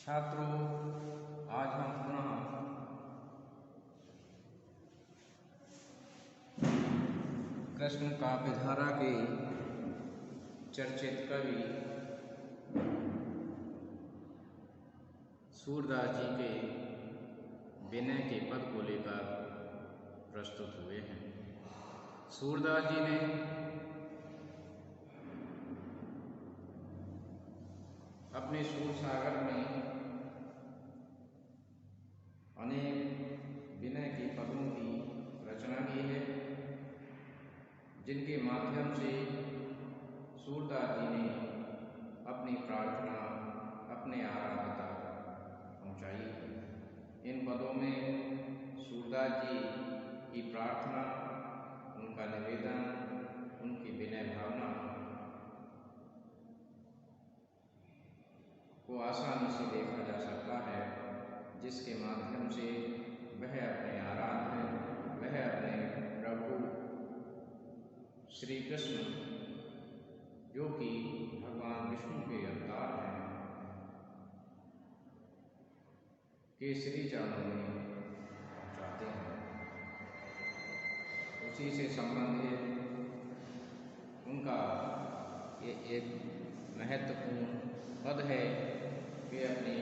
छात्रों, आज हम पुनः कृष्ण काव्यधारा के चर्चित कवि सूरदास जी के विनय के पद को लेकर प्रस्तुत हुए हैं। सूरदास जी ने अपने सूर सागर में अनेक विनय के पदों की रचना की है, जिनके माध्यम से सूरदास जी ने अपनी प्रार्थना, अपने आराधना पहुँचाई है। इन पदों में सूरदास जी की प्रार्थना, उनका निवेदन, उनकी विनय भावना को आसानी से देखा जा सकता है, जिसके माध्यम से वह अपने आराध्य, वह अपने प्रभु श्री कृष्ण, जो कि भगवान विष्णु के अवतार हैं, के श्री चरणों में पहुँचाते हैं। उसी से संबंधित उनका ये एक महत्वपूर्ण पद है कि अपने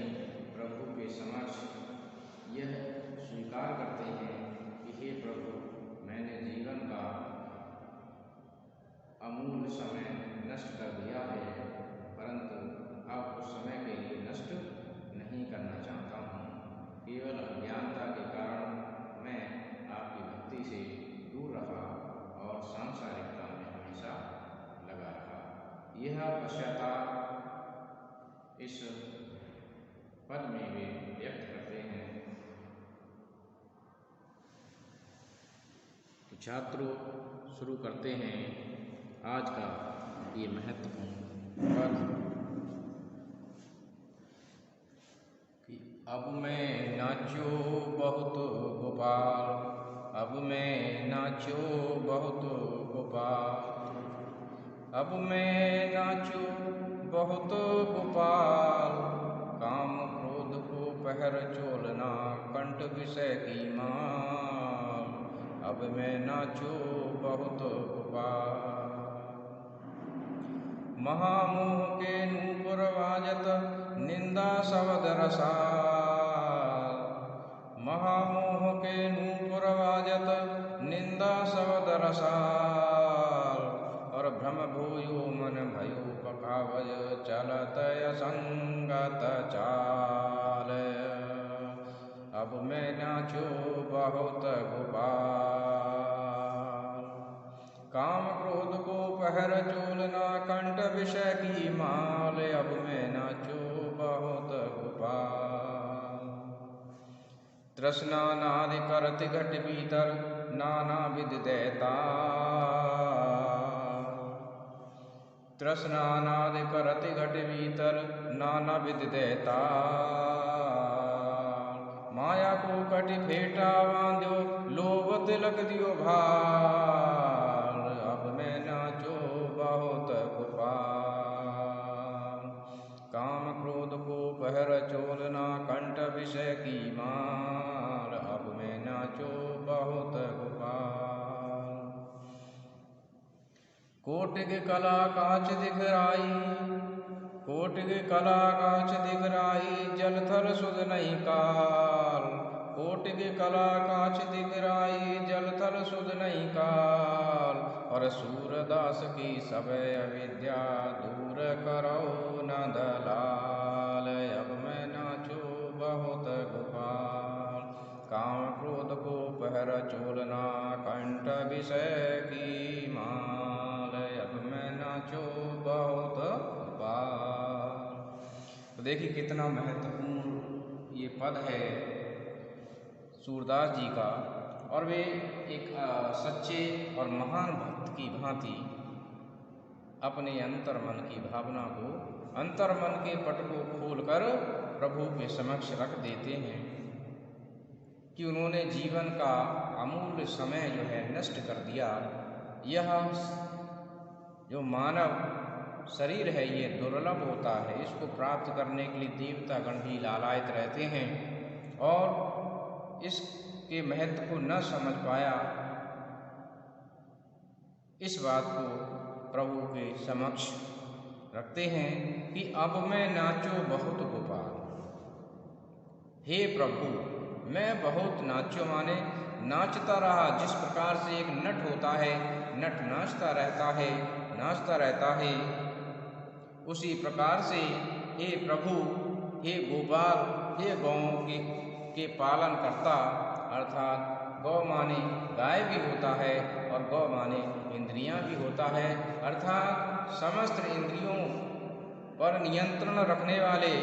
प्रभु के समक्ष यह स्वीकार करते हैं कि हे प्रभु, मैंने जीवन का अमूल्य समय नष्ट कर दिया है, परंतु अब उस समय के लिए नष्ट नहीं करना चाहता हूँ। केवल अज्ञानता के कारण मैं आपकी भक्ति से दूर रहा और सांसारिकता में हमेशा लगा रहा। यह पश्चाताप इस पद में वे व्यक्त करते हैं। तो छात्रों, शुरू करते हैं आज का ये महत्वपूर्ण पद कि अब मैं नाचो बहुत गोपाल, अब मैं नाचो बहुत गोपाल, अब मैं नाचो बहुत गोपाल, काम क्रोध को पहर चोलना कंठ विषय की माल, अब मैं नाचो बहुत गोपाल। महामोह के नूपुर वाजत निंदा शब्द रसाल, महामोह के नूपुर वाजत निंदा शब्द रसाल, और भ्रम भूयो मन भयो पखावज चलत असंगत चाल, अब मैं नाचो बहुत गोपाल। काम क्रोध को पहर चोलना कंठ विषय की माल, अब मैं नाचो बहुत गोपाल। तृष्णा नादि करति घट भीतर नाना विधि देता, तृष्णा नादि करति घट भीतर नाना विधि देता, माया को कटि फेटा बांध्यो लोभ तिलक दियो भाल, अब मैं नाचो बहुत गोपाल। काम क्रोध को पहर चोलना कंठ विषय की माल, अब मैं नाचो बहुत गोपाल। कोटिक कला काच दिखराई, कोटिक कला काच दिखराई, जल थल सुध नहीं काल, कोटिक कला काच दिखराई, जल थल सुध नहीं काल, और सूरदास की सब अविद्या दूर करो न दलाल, अब मैं नाचो बहुत गोपाल। काम क्रोध को पहर चोलना कंठ विषय की माल, अब मैं नाचो बहुत गोपाल। तो देखिए कितना महत्वपूर्ण ये पद है सूरदास जी का, और वे एक सच्चे और महान भक्त की भांति अपने अंतर्मन की भावना को, अंतर्मन के पट को खोलकर प्रभु के समक्ष रख देते हैं कि उन्होंने जीवन का अमूल्य समय जो है नष्ट कर दिया। यह जो मानव शरीर है ये दुर्लभ होता है, इसको प्राप्त करने के लिए देवता गण भी लालायित रहते हैं और इसके महत्व को न समझ पाया। इस बात को प्रभु के समक्ष रखते हैं कि अब मैं नाचो बहुत गोपाल। हे प्रभु, मैं बहुत नाचो माने नाचता रहा। जिस प्रकार से एक नट होता है, नट नाचता रहता है, उसी प्रकार से हे प्रभु, हे गोपाल, हे गौओं के पालन करता, अर्थात गौ माने गाय भी होता है और गौ माने इंद्रियां भी होता है, अर्थात समस्त इंद्रियों पर नियंत्रण रखने वाले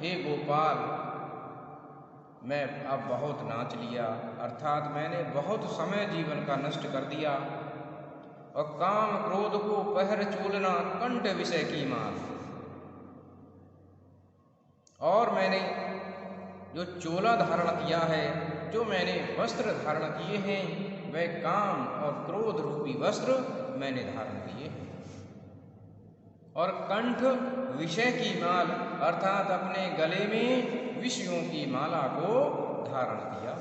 हे गोपाल, मैं अब बहुत नाच लिया, अर्थात मैंने बहुत समय जीवन का नष्ट कर दिया और काम क्रोध को पहर चोलना कंठ विषय की माल। और मैंने जो चोला धारण किया है, जो मैंने वस्त्र धारण किए हैं, वह काम और क्रोध रूपी वस्त्र मैंने धारण किए हैं। और कंठ विषय की माल, अर्थात अपने गले में विषयों की माला को धारण किया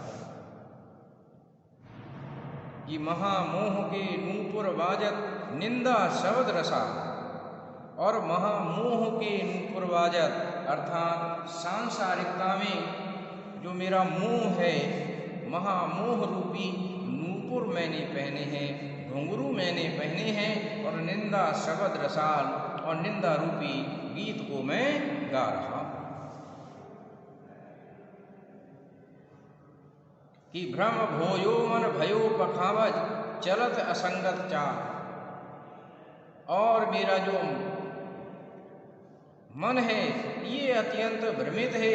कि महामोह के नूपुर बाजत निंदा शब्द रसा। और महामोह के नूपुर बाजत, अर्थात सांसारिकता में जो मेरा मोह है, महामोह रूपी नूपुर मैंने पहने हैं, घुंघरू मैंने पहने हैं और निंदा शब्द रसाल और निंदा रूपी गीत को मैं गा रहा हूं कि भ्रम भोयो मन भयो पखावज चलत असंगत चाल। और मेरा जो मन है ये अत्यंत भ्रमित है।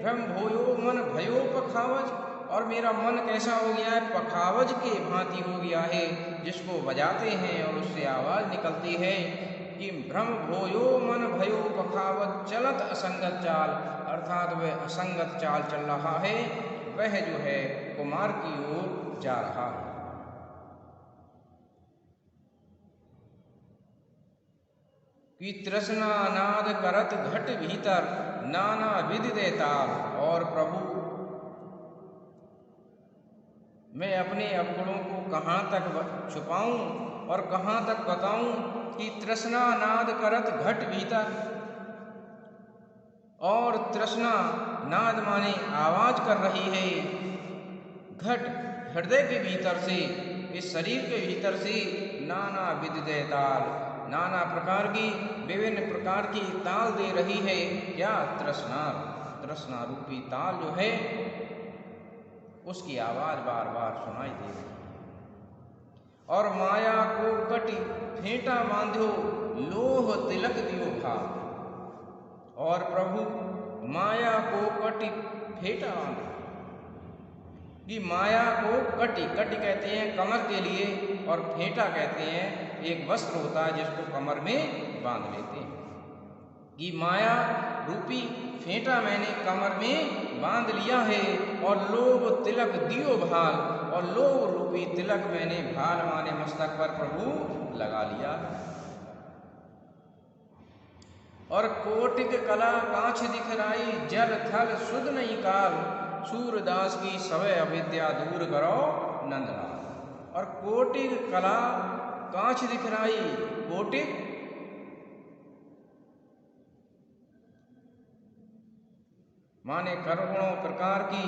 भ्रम भोयो मन भयो पखावज, और मेरा मन कैसा हो गया है, पखावज के भांति हो गया है, जिसको बजाते हैं और उससे आवाज निकलती है कि भ्रम भोयो मन भयो पखावज चलत असंगत चाल, अर्थात वह असंगत चाल चल रहा है, वह जो है कुमार की ओर जा रहा है। कि तृष्णा नाद करत घट भीतर नाना विधि देताल। और प्रभु, मैं अपने अवगुणों को कहाँ तक छुपाऊं और कहाँ तक बताऊं कि तृष्णा नाद करत घट भीतर, और तृष्णा नाद माने आवाज कर रही है, घट हृदय के भीतर से, इस शरीर के भीतर से नाना विधि दे ताल, नाना प्रकार की विभिन्न प्रकार की ताल दे रही है। क्या? तृष्णा रूपी ताल जो है उसकी आवाज बार बार सुनाई दे रही है। और माया को कटी फेंटा बांध्यो लोह तिलक दियो भाव। और प्रभु माया को कटी फेंटा बांधो, कि माया को कटी कहते हैं कमर के लिए, और फेंटा कहते हैं एक वस्त्र होता है जिसको कमर में बांध लेते हैं, कि माया रूपी फेंटा मैंने कमर में बांध लिया है। और लोभ तिलक दियो भाल, और लोभ रूपी तिलक मैंने भाल माने मस्तक पर प्रभु लगा लिया है। और कोटिक कला कांच दिखराई जल थल सुध नहीं काल, सूरदास की सवै अविद्या दूर करो नंदलाल। और कोटिक कला कांच दिखराई, कोटिक माने करोड़ों प्रकार की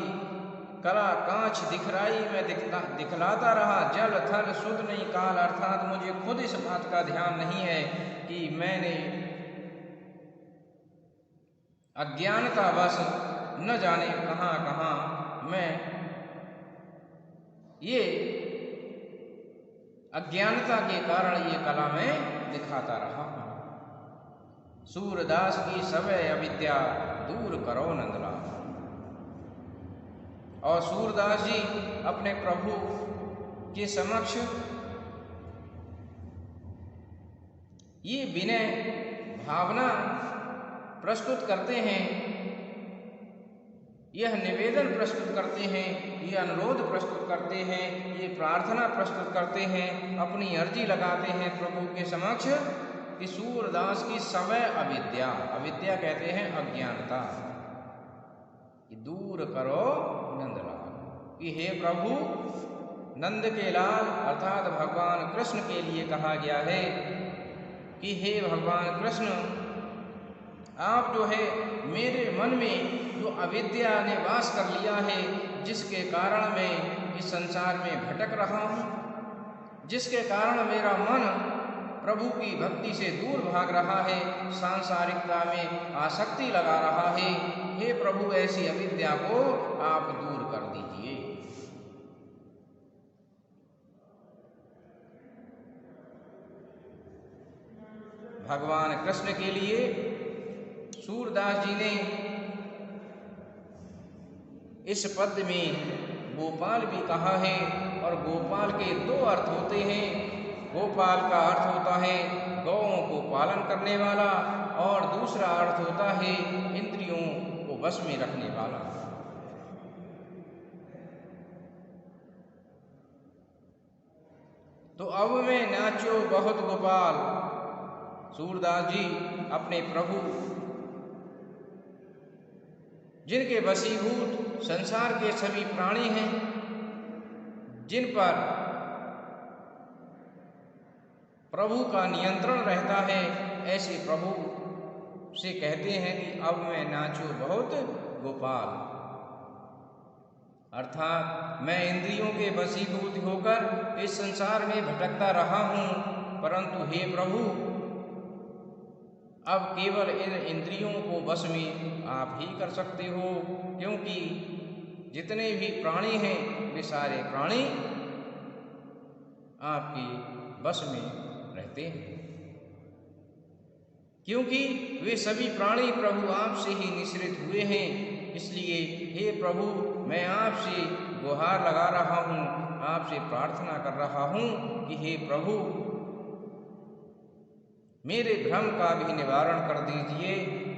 कला कांच दिखराई मैं दिखलाता रहा, जल थल सुध नहीं काल, अर्थात मुझे खुद इस बात का ध्यान नहीं है कि मैंने अज्ञानतावश न जाने कहाँ कहाँ मैं ये अज्ञानता के कारण ये कला मैं दिखाता रहा हूं। सूरदास की सवै अविद्या दूर करो नंदलाल। और सूरदास जी अपने प्रभु के समक्ष ये विनय भावना प्रस्तुत करते हैं, यह निवेदन प्रस्तुत करते हैं, ये अनुरोध प्रस्तुत करते हैं, ये प्रार्थना प्रस्तुत करते हैं, अपनी अर्जी लगाते हैं प्रभु के समक्ष कि सूरदास की समय अविद्या, अविद्या कहते हैं अज्ञानता, कि दूर करो नंदलाल, कि हे प्रभु नंद के लाल अर्थात भगवान कृष्ण के लिए कहा गया है कि हे भगवान कृष्ण, आप जो है मेरे मन में जो अविद्या ने वास कर लिया है, जिसके कारण मैं इस संसार में भटक रहा हूँ, जिसके कारण मेरा मन प्रभु की भक्ति से दूर भाग रहा है, सांसारिकता में आसक्ति लगा रहा है, हे प्रभु ऐसी अविद्या को आप दूर कर दीजिए। भगवान कृष्ण के लिए सूरदास जी ने इस पद में गोपाल भी कहा है, और गोपाल के दो अर्थ होते हैं। गोपाल का अर्थ होता है गौओं को पालन करने वाला, और दूसरा अर्थ होता है इंद्रियों को वश में रखने वाला। तो अब मैं नाचो बहुत गोपाल, सूरदास जी अपने प्रभु जिनके वशीभूत संसार के सभी प्राणी हैं, जिन पर प्रभु का नियंत्रण रहता है, ऐसे प्रभु से कहते हैं कि अब मैं नाचो बहुत गोपाल, अर्थात मैं इंद्रियों के वशीभूत होकर इस संसार में भटकता रहा हूँ, परंतु हे प्रभु अब केवल इन इंद्रियों को वश में आप ही कर सकते हो, क्योंकि जितने भी प्राणी हैं वे सारे प्राणी आपके वश में रहते हैं, क्योंकि वे सभी प्राणी प्रभु आपसे ही निश्रित हुए हैं। इसलिए हे प्रभु मैं आपसे गुहार लगा रहा हूँ, आपसे प्रार्थना कर रहा हूँ कि हे प्रभु मेरे भ्रम का भी निवारण कर दीजिए,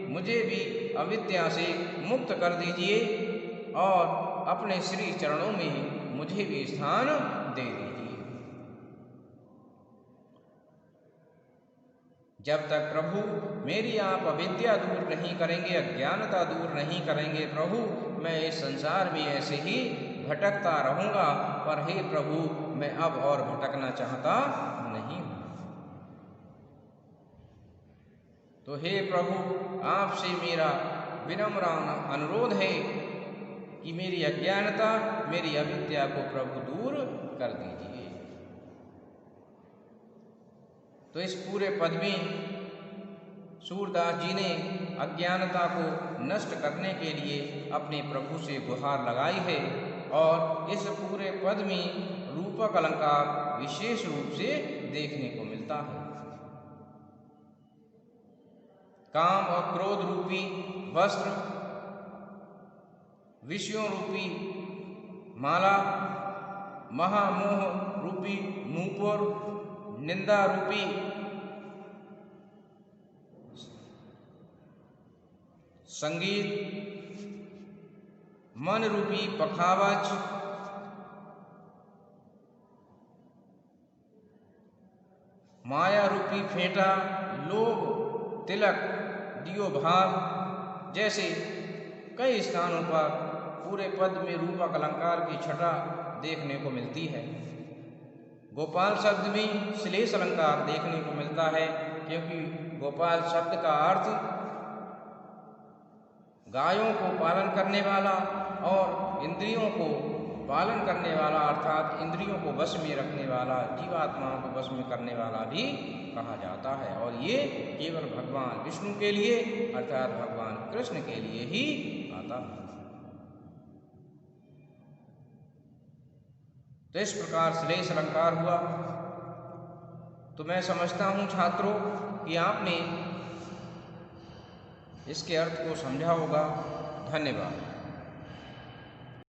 मुझे भी अविद्या से मुक्त कर दीजिए, और अपने श्री चरणों में मुझे भी स्थान दे दीजिए। जब तक प्रभु मेरी आप अविद्या दूर नहीं करेंगे, अज्ञानता दूर नहीं करेंगे प्रभु, मैं इस संसार में ऐसे ही भटकता रहूंगा। पर हे प्रभु मैं अब और भटकना चाहता नहीं हूं। तो हे प्रभु आपसे मेरा विनम्र अनुरोध है कि मेरी अज्ञानता, मेरी अविद्या को प्रभु दूर कर दीजिए। तो इस पूरे पद में सूरदास जी ने अज्ञानता को नष्ट करने के लिए अपने प्रभु से गुहार लगाई है, और इस पूरे पद में रूपक अलंकार विशेष रूप से देखने को मिलता है। काम और क्रोध रूपी वस्त्र, विषयों रूपी माला, महामोह रूपी नूपुर, निंदा रूपी संगीत, मन रूपी पखावज, माया रूपी फेंटा, लोभ, तिलक, दियो भाव, जैसे कई स्थानों पर पूरे पद में रूपक अलंकार की छटा देखने को मिलती है। गोपाल शब्द में श्लेष अलंकार देखने को मिलता है, क्योंकि गोपाल शब्द का अर्थ गायों को पालन करने वाला और इंद्रियों को पालन करने वाला, अर्थात इंद्रियों को वश में रखने वाला, जीवात्माओं को वश में करने वाला भी कहा जाता है। और ये केवल भगवान विष्णु के लिए अर्थात भगवान कृष्ण के लिए ही आता है। तो इस प्रकार श्लेष अलंकार हुआ। तो मैं समझता हूँ छात्रों कि आपने इसके अर्थ को समझा होगा। धन्यवाद।